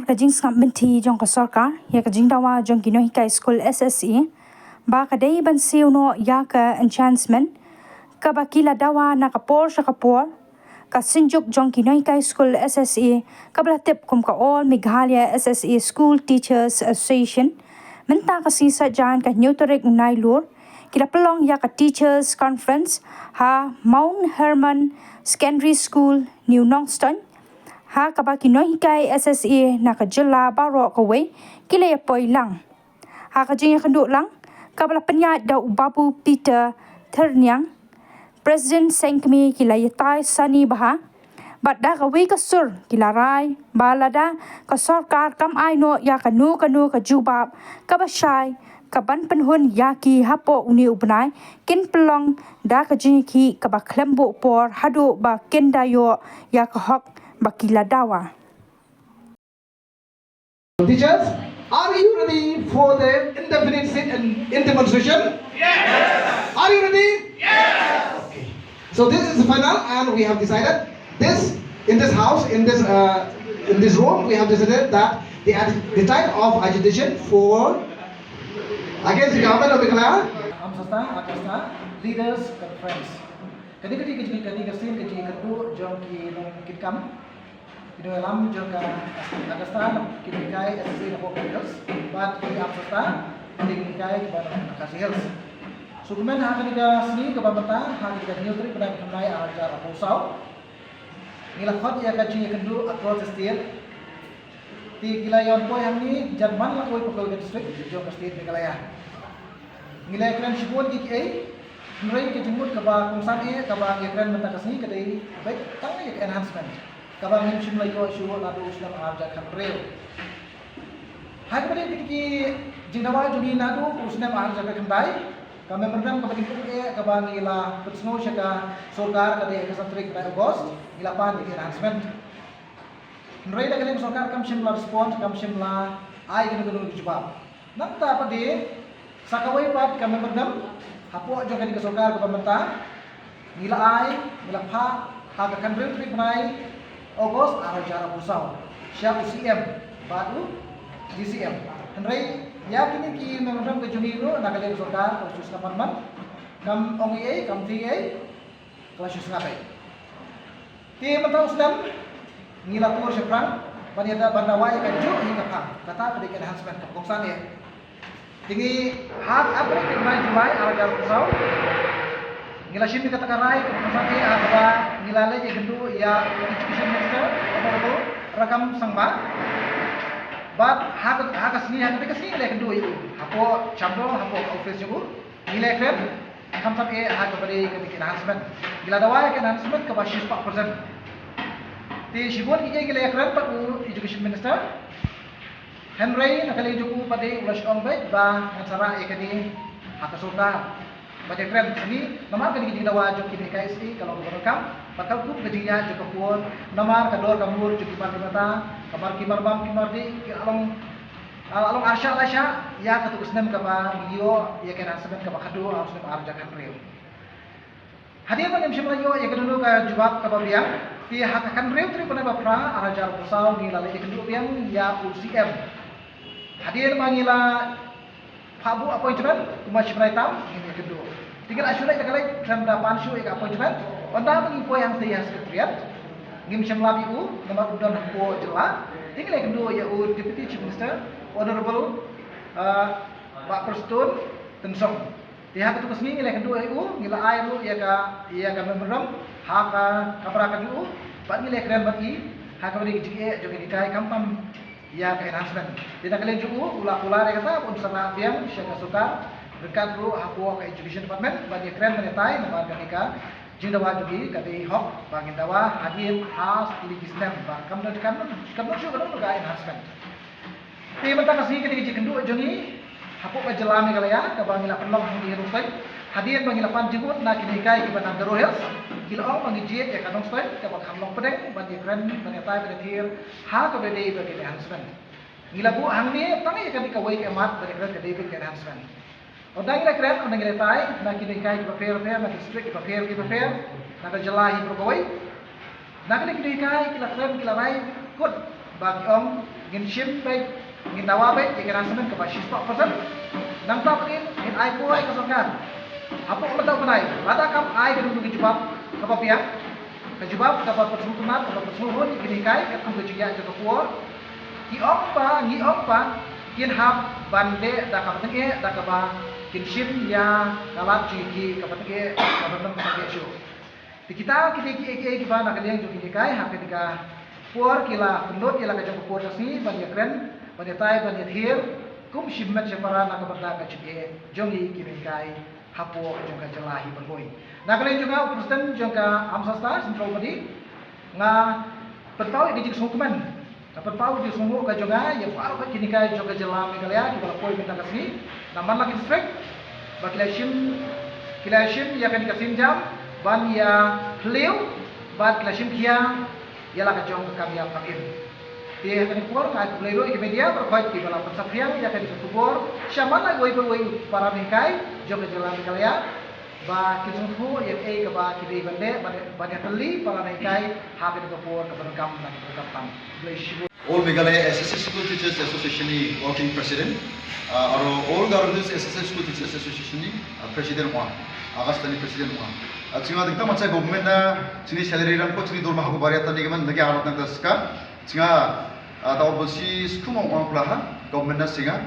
ka Basngap Mynthi jong ka Sorkar ya ka Jingdawa jong Ginohi ka school SSE ba ka dei ban siu no Iakhih enhancement ka bakila dawa na ka por sa kapor ka sinjuk jong Ginohi ka school SSE ka blatip kum ka all Meghalaya SSE School Teachers Association menta ka sisa jan ka neutrek unai lur kila pelong ya ka teachers conference ha Mount Herman Secondary School New Nongston ha kaba Ginohi kai SSE na ka jela baro ka we kila ya poi lang ha ka jing kanduk lang kabla penyat da babu Peter Ternyang President Sengkmi kila ya tai sani baha bat da ka we ka sur kila rai balada ka Sorkar kam aino ya ka nu ka jubab ka basai ka ban penhun Iakhih Hapoh Une Bnai kin pelong da ka jing ki ka ba klembo por hadu ba kendayo ya ka hok bakila dawa. Teachers, are you ready for the indefinite sit and in demonstration? Yes. Are you ready? Yes. Okay. So this is the final, and we have decided this in this house, in this room, we have decided that the type of agitation for against the government of Meghalaya. Amssasta leaders conference. Kadi kesin kedu jong kinkam itu alam jong Amssasta kikai SSE Hapoh Une but di Amssasta kikai kepada kasih hills. Sukumen hak ketiga seni kebamata hak ketiga neutri pada Bnai ajar Pusau. Nilakot ia kaji kedu across the state. Ti kilayon poi hamni Jerman lakoi pukul district jong state Meghalaya. Nilai keren shibun GKA Nilai kejemut kaba kongsan kaba keren mentah kesini kedai baik tangai enhancement kaba mention lagi isu nado uslam arja kanrel. Hai kepada kiki Jingdawa jogi nado uslam arja kandai kami program kaba kiki kaba ngila persno syaka Sorkar kedai kesatrik pada Ogos ngilapan enhancement. Nilai dah kalian Sorkar kam shimla respond kam shimla ai gunu jawab. Nanta pada sakawai pat kami program Hapoh jong kadi Sorkar ke pemerintah ngila ai ngila pha ha ka kanril tri Bnai Ogos arajara Pusau sya UCM badu DCM henry ya kini ki memang ke juni ro na kali Sorkar khusus kamarman kam ongi kam ti khusus ngapai ti mentau sedang ngila tur seprang paniada bandawai ka ju hingga pha kata pada enhancement kepoksan ya tinggi hak apa yang Bnai Juwai agar Pusau ngila shim dikatakan rai keputusan ini apa ngila lagi gendu ya education minister apa rakam sangba but hak seni hak kesini ngila gendu itu Hapoh chamdo Hapoh office juga ngila keren kam sampai hak kepada ketika enhancement ngila dawai enhancement ke basis 4% ti shibun ngila keren pak education minister Henry nakali juku pada ulas ong baik ba acara ikani hak Sorkar pada keren sini nama kini Jingdawa jok kini KSI kalau berekam bakal ku gajinya jok pun nama kador kamur jok kimar mata kamar kimar bam kimar di along arsya lasya ya ketugas nem kaba video ya kena sebut kaba kado harus nem arjakan real hadir pada misi Melayu ya kedulu ka jawab kaba biang ti hak akan real tri pada bapra arajar Pusau ni lalai kedulu biang ya UCM hadir mangila Pabu appointment kuma shibrai tam ini kedua. Tinggal asyura ika kalai kram panshu ika appointment. Onda mengipo yang tiya sekretariat. Ngim shimla biu nama udon Hapoh jela. Tinggal yang kedua ya Deputy Chief Minister Honorable Pak Preston Tensong. Tiha ketua kesini yang kedua itu ngila air ya ka memberam haka kabaraka dulu. Pak ngila keren bagi haka beri GKA jogi dikai kampam ya ke enhancement. Tidak kalian juga ulah kata untuk sana biang syaka Sorkar dekat dulu Hapoh ke education department bagi keren menetai nama kanika Jingdawa juga kadi hok bagi dawa hadir has legislem ba kam juga ke enhancement. Ti mentang kasih ketika jikendu jongi Hapoh ke jelami kalaya ka bangila pelong di rusai hadir bangila pan jibut na kinikai ki banang daro health kilong mangijiet ya kanong stoy ka bakhamlong pedeng bagi keren menetai benetir ha ka bede bagi enhancement. Ngila bu hangni tangi ka dikawai ke mat bagi keren ka David enhancement. Odang ngila keren odang ngila tai na kinikai ki prepare na district ki prepare na ka jelahi berkawai na kinikai kila keren kila rai kut bagi om ingin shim baik, ingin dawa baik, ingin enhancement kepada siswa person. Nang tak ingin ai puai ke Sorkar. Apa betul Bnai? Ada kam ai ke dulu kejubab ke pihak. Kejubab dapat persetujuan, dapat persetujuan ingin hikai ke kam kejuya ke puar. Ni ompa kin hab bande da ka patenge da ka ba kin shim ya kalat ki ka patenge ka pateng ka show. Di kita ki ba na kalian jo ki kai ha ketika puar kila pendot kila ka jo puar tasni ban ya kren ban ya tai ban ya thir kum shimmat separa na ka banda ka chike jongi ki kai hapo jong ka jalahi berhoi. Na kalian juga Presiden jong ka Amssasta Central Body nga pertau di jik sungkuman. Dapat tahu di semua kajonga ya baru kan kini kai joga jelam kalian di balapoi minta kasih naman lagi strike bakilashim ya kan dikasih jam ban ya clear ban kilashim kia ya lah kajong kami yang pakai dia kan keluar kai pelero di media berkait di balap pesafrian ya kan dikubur siapa lagi woi para nikai joga jelam kalian ba kisungku yang ke ba kiri bande banyak kali para nikai habis dikubur keberkam dan keberkam All Meghalaya SSS School Teachers Association working president, all Garudus SSS School Teachers Association president one, Augustani president one. Singa dikta macam government na sini salary ram ko sini dorma haku bariatan ni keman nagi alat nang taska. Singa tahu bersih skuma orang pelaha government na singa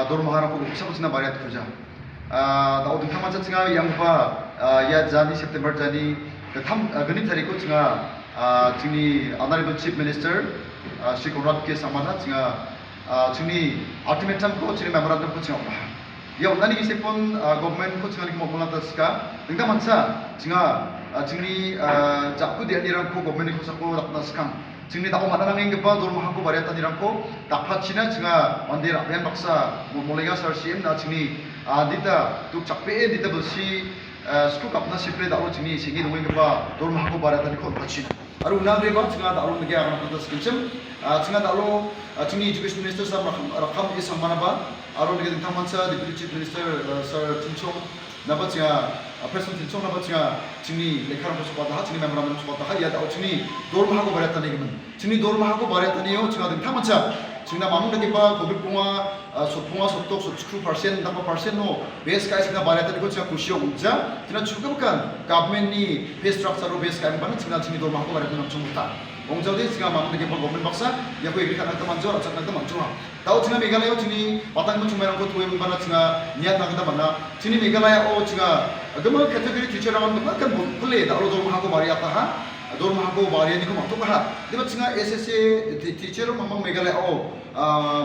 dorma haram ko bisa sini bariat kerja. Tahu dikta macam singa yang pa ya Jani September Jani ketam geni hari ko singa sini Honorable Chief Minister Sri Konrad ke samana singa sini ultimatum ko sini memorandum ko singa ya unani kisi pun government ko singa lima bulan taska dengan mansa singa sini jakku dia dirang ko government ko sako lakna skang sini tak umatan ang inggepa dorma ko bariatan dirang ko dapat Cina singa mandir apian baksa mulega sarsim na sini dita tuk cape dita bersih skuk apna sipre dalu sini singi dungeng inggepa dorma ko bariatan ko Cina Aru nagri ba singa dalu nagi akan kita skilsem singa dalu sini education minister sam rakam is samana ba aru nagi tentang mansa deputy chief minister sir Tinchong nabat singa president Tinchong nabat singa sini lekar ko supada sini memorandum supada ya dalu sini dorma ko bariatan ni gemen sini dorma ko bariatan ni yo singa tentang mansa singa mamu nagi ba covid punga sotok sotku persen dapat persen no base kai singa bariatan ko singa kusiyo uja singa cukup kan government ni pay structure ro base kai ban singa sini dorma ko bariatan nam chumuta ongjaude singa mamu nagi ba government baksa ya ko agrikan nang teman jor acak nang teman jor tahu singa Meghalaya sini patang macam merang ko tuwe ban singa niat nang teman na sini Meghalaya singa agama category teacher ang kan kulle dalu dorma ko bariatan ha dorma ko barian ko matuk ha diba singa SSA teacher mamang Meghalaya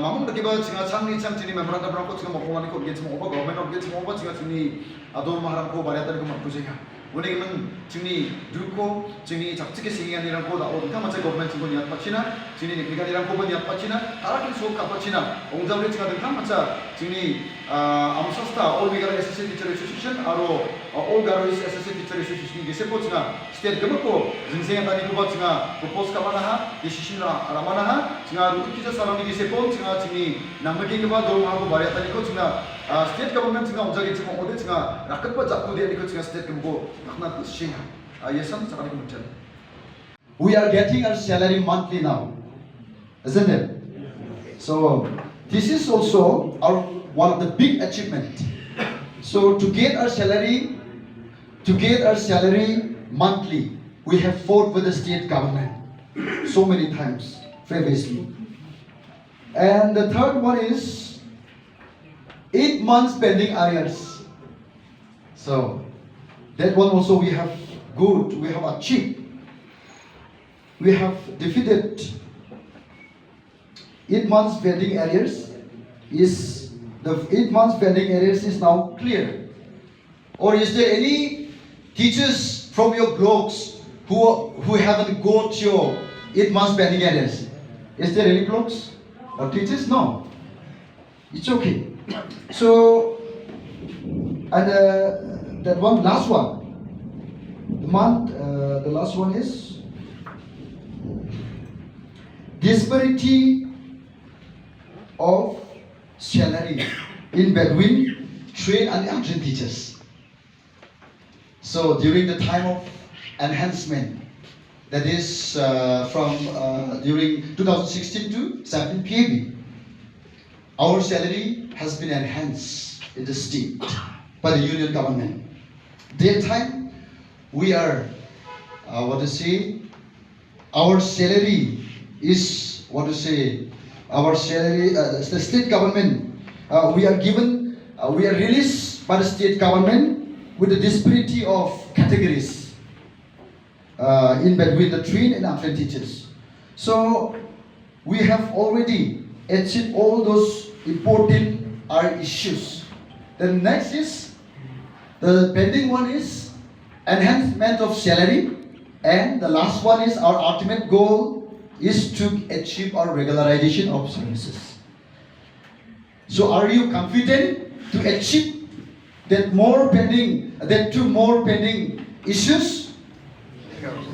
mamang dakiba singa changni chang sini memorandum rang ko singa mapolani ko gets mo ba government of gets mo ba singa sini dorma haram ko bariatan ko makusenga uning men sini duko sini 작지게 생이라는 거 나오고 다 맞아 government 거 니at 빠치나 sini 니가이랑 거 니at 빠치나 다라kin 속 까빠치나 옹자우리 지가 다 맞아 sini Amssasta all Meghalaya SSA teacher association aro all Garois SSA teacher association gese pochna state gemako jinsenga tani ko bachna propose kamana ha decision ramana ha singa ruki sa salami gese pon singa sini namagi ke ba dorma ko bariatan ko singa state government singa 옹자기 지금 어디 singa rakat pa jakku dia ko singa state gemko nakna singa yesan sakali kumchan. We are getting our salary monthly now, isn't it? So this is also our one of the big achievement. So to get our salary monthly, we have fought with the state government so many times previously. And the third one is 8 months pending arrears. So that one also we have achieved. We have defeated 8 months pending arrears. The 8 months pending arrears is now clear. Or is there any teachers from your blocks who haven't got your 8 months pending arrears? Is there any blocks or teachers? No. It's okay. So, and that one, last one. The last one is disparity of salary in between trained and untrained teachers. So during the time of enhancement, that is from during 2016 to 17 PAB. Our salary has been enhanced in the state by the union government. That time, we are, our salary is, our salary, the state government, we are given, we are released by the state government with the disparity of categories in between the trained and untrained teachers. So, we have already achieved all those important issues. The next is, the pending one is enhancement of salary, and the last one is our ultimate goal is to achieve our regularization of services. So are you confident to achieve that two more pending issues?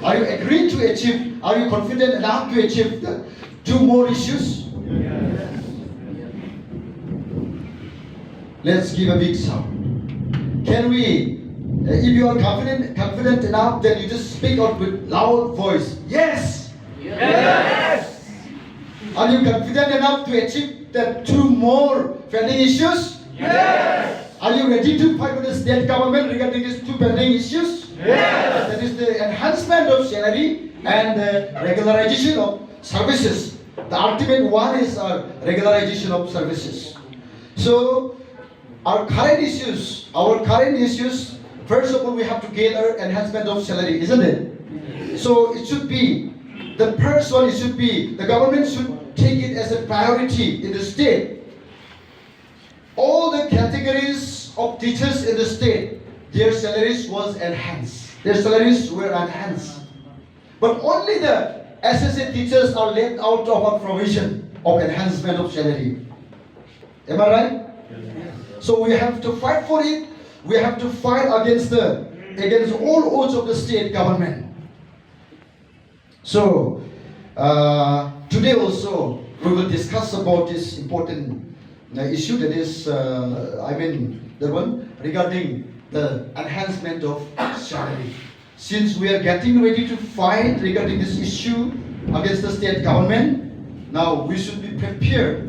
Are you agreed to achieve, are you confident enough to achieve the two more issues? Let's give a big sound. Can we, if you are confident enough, then you just speak out with loud voice. Yes! Yes! Are you confident enough to achieve the two more pending issues? Yes! Are you ready to fight with the state government regarding these two pending issues? Yes! That is the enhancement of salary and the regularization of services. The ultimate one is regularization of services. So, our current issues, first of all, we have to get our enhancement of salary, isn't it? So it should be, the first one, the government should take it as a priority in the state. All the categories of teachers in the state, their salaries was enhanced. Their salaries were enhanced. But only the SSA teachers are left out of a provision of enhancement of salary. Am I right? So we have to fight for it. We have to fight against all odds of the state government. So today also we will discuss about this important issue, that is, the one regarding the enhancement of salary. Since we are getting ready to fight regarding this issue against the state government, now we should be prepared.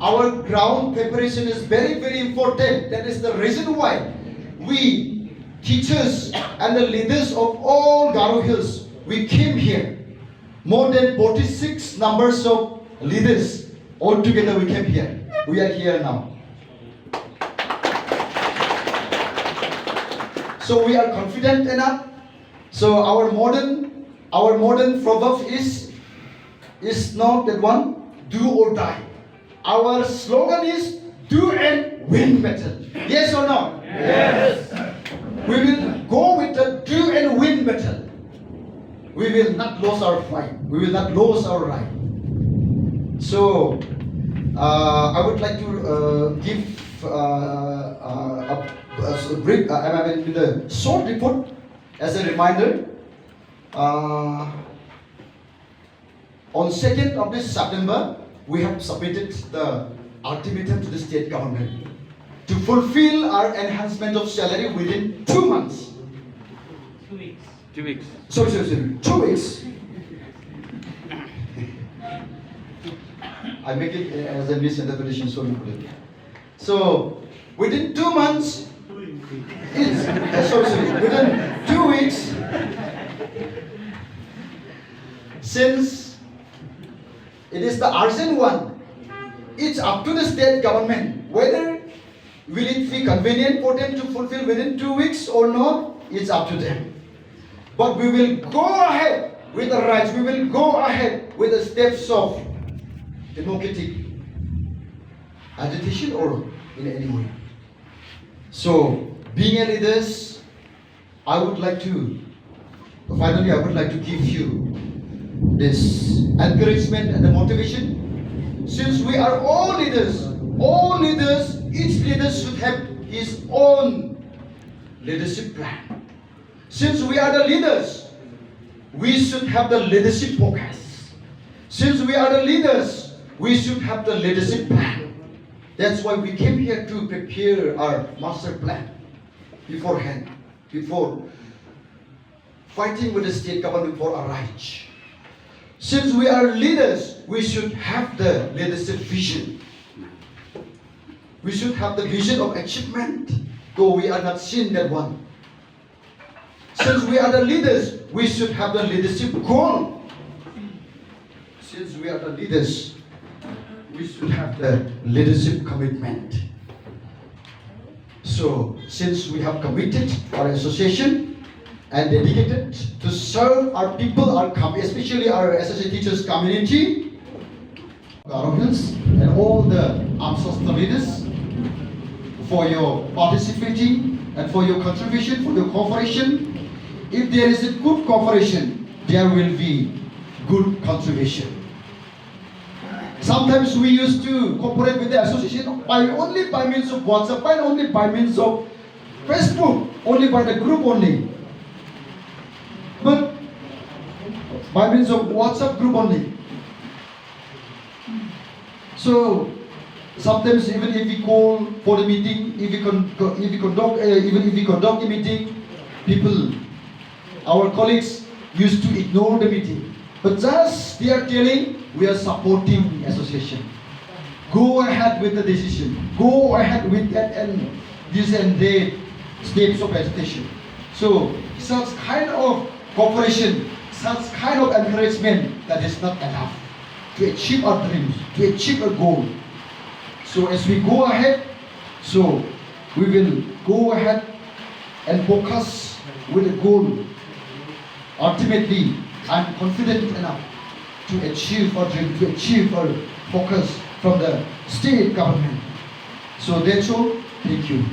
Our ground preparation is very, very important. That is the reason why we, teachers and the leaders of all Garo Hills, we came here. More than 46 numbers of leaders, all together we came here. We are here now. So we are confident enough. So our modern proverb is not that one, do or die. Our slogan is do and win battle. Yes or no? Yes! We will go with the do and win battle. We will not lose our fight. We will not lose our right. So I would like to give a brief, with a short report as a reminder. On 2nd of this September, we have submitted the ultimatum to the state government to fulfill our enhancement of salary within 2 months. 2 weeks. 2 weeks. Sorry. 2 weeks. I make it as a misinterpretation, sorry. So, within 2 months, within 2 weeks, since it is the urgent one, it's up to the state government whether will it be convenient for them to fulfill within 2 weeks or not. It's up to them. But we will go ahead with the rights. We will go ahead with the steps of democratic agitation or in any way. So, being a leaders, I would like to give you this encouragement and the motivation. Since we are all leaders, each leader should have his own leadership plan. Since we are the leaders, we should have the leadership focus. Since we are the leaders, we should have the leadership plan. That's why we came here to prepare our master plan beforehand, before fighting with the state government for our rights. Since we are leaders, we should have the leadership vision. We should have the vision of achievement, though we are not seeing that one. Since we are the leaders, we should have the leadership goal. Since we are the leaders, we should have the leadership commitment. So, since we have committed our association and dedicated to serve our people, especially our associate teachers community, Arrogance and all the Amssasta leaders for your participating and for your contribution, for your cooperation. If there is a good cooperation, there will be good contribution. Sometimes we used to cooperate with the association only by means of WhatsApp, only by means of Facebook, only by the group only. But by means of WhatsApp group only. So sometimes even if we call for the meeting, if we conduct a meeting, people, our colleagues used to ignore the meeting. But just they are telling, we are supporting association. Go ahead with the decision. Go ahead with that and this and that steps of agitation. So such kind of cooperation, such kind of encouragement, that is not enough to achieve our dreams, to achieve a goal. So as we go ahead, so we will go ahead and focus with a goal. Ultimately, I'm confident enough to achieve our dream, to achieve our focus from the state government. So that's all. Thank you.